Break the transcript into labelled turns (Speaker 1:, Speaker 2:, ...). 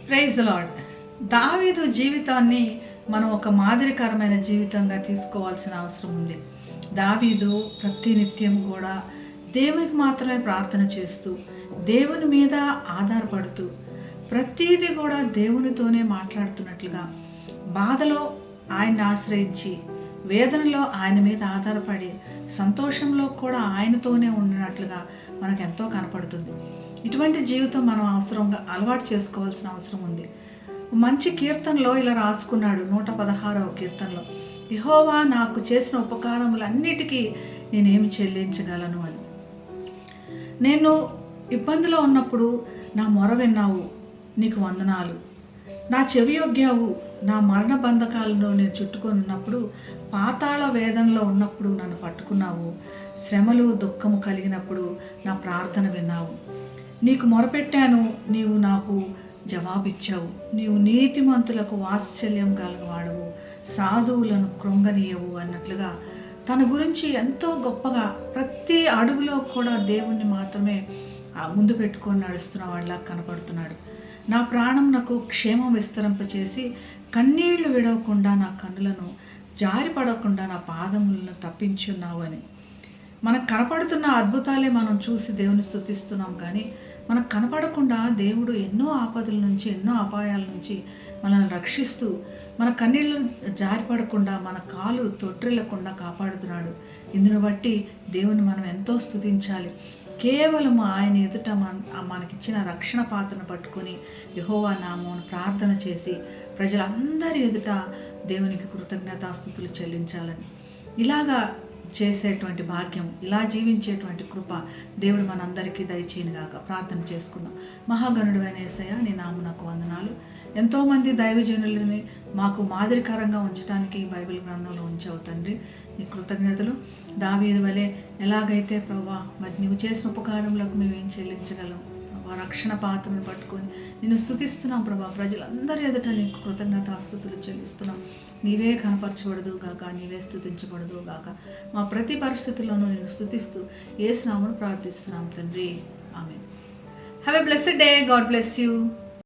Speaker 1: Praise the lord. దావీదు జీవితాన్ని మనం ఒక మాదిరికరమైన జీవితంగా తీసుకోవాల్సిన అవసరం ఉంది. దావీదు ప్రతినిత్యం కూడా దేవునికి మాత్రమే ప్రార్థన చేస్తూ, దేవుని మీద ఆధారపడుతూ, ప్రతీది కూడా దేవునితోనే మాట్లాడుతున్నట్లుగా, బాధలో ఆయన్ని ఆశ్రయించి, వేదనలో ఆయన మీద ఆధారపడి, సంతోషంలో కూడా ఆయనతోనే ఉన్నట్లుగా మనకు ఎంతో కనపడుతుంది. ఇటువంటి జీవితం మనం అవసరంగా అలవాటు చేసుకోవాల్సిన అవసరం ఉంది. మంచి కీర్తనలో ఇలా రాసుకున్నాడు, 116వ కీర్తనలో, యెహోవా నాకు చేసిన ఉపకారములన్నిటికీ నేనేమి చెల్లించగలను అని. నేను ఇబ్బందిలో ఉన్నప్పుడు నా మొర విన్నావు, నీకు వందనాలు. నా చెవి యొగ్గావు, నా మరణ బంధకాలలో నేను చుట్టుకొని ఉన్నప్పుడు, పాతాళ వేదనలో ఉన్నప్పుడు నన్ను పట్టుకున్నావు, శ్రమలు దుఃఖము కలిగినప్పుడు నా ప్రార్థన విన్నావు. నీకు మొరపెట్టాను, నీవు నాకు జవాబిచ్చావు. నీవు నీతిమంతులకు వాత్సల్యం కలగవాడవు, సాధువులను కృంగనీయవు అన్నట్లుగా తన గురించి ఎంతో గొప్పగా ప్రతి అడుగులో కూడా దేవుణ్ణి మాత్రమే ముందు పెట్టుకొని నడుస్తున్న వాళ్ళ కనపడుతున్నాడు. నా ప్రాణం నాకు క్షేమం విస్తరింపచేసి, కన్నీళ్లు విడవకుండా నా కన్నులను జారిపడకుండా నా పాదములను తప్పించున్నావు అని. మనకు కనపడుతున్న అద్భుతాలే మనం చూసి దేవుని స్తుతిస్తున్నాం, కానీ మనకు కనపడకుండా దేవుడు ఎన్నో ఆపదల నుంచి, ఎన్నో అపాయాల నుంచి మనల్ని రక్షిస్తూ, మన కన్నీళ్ళు జారిపడకుండా, మన కాలు తొట్టిల్లకుండా కాపాడుతున్నాడు. ఇందును బట్టి దేవుని మనం ఎంతో స్తుతించాలి. కేవలం ఆయన ఎదుట మనకిచ్చిన రక్షణ పాత్రను పట్టుకొని యెహోవా నామమును ప్రార్థన చేసి ప్రజలందరి ఎదుట దేవునికి కృతజ్ఞతాస్తుతులు చెల్లించాలని, ఇలాగా చేసేటువంటి భాగ్యం, ఇలా జీవించేటువంటి కృప దేవుడు మనందరికీ దయచేయనుగాక. ప్రార్థన చేసుకుందాం. మహాగణుడైన యేసయ్య, నీ నామమునకు వందనాలు. ఎంతోమంది దైవజనులని మాకు మాదిరికరంగా ఉంచడానికి బైబిల్ గ్రంథంలో ఉంచావు తండ్రి, నీ కృతజ్ఞతలు. దావీదు వలె ఎలాగైతే ప్రభా మరి నువ్వు చేసిన ఉపకారములకు మేమేం చెల్లించగలం ప్రభా, రక్షణ పాత్రను పట్టుకొని నిన్ను స్తుతిస్తున్నాం ప్రభా. ప్రజలందరి ఎదుట నీకు కృతజ్ఞతాస్తుతులు చెల్లిస్తున్నాం. నీవే కనపరచబడదు గాక, నీవే స్తుతించబడదు గాక. మా ప్రతి పరిస్థితుల్లోనూ నేను స్తుతిస్తూ యేసు నామమున ప్రార్థిస్తున్నాం తండ్రి. ఆమేన్. Have a blessed day. God bless you.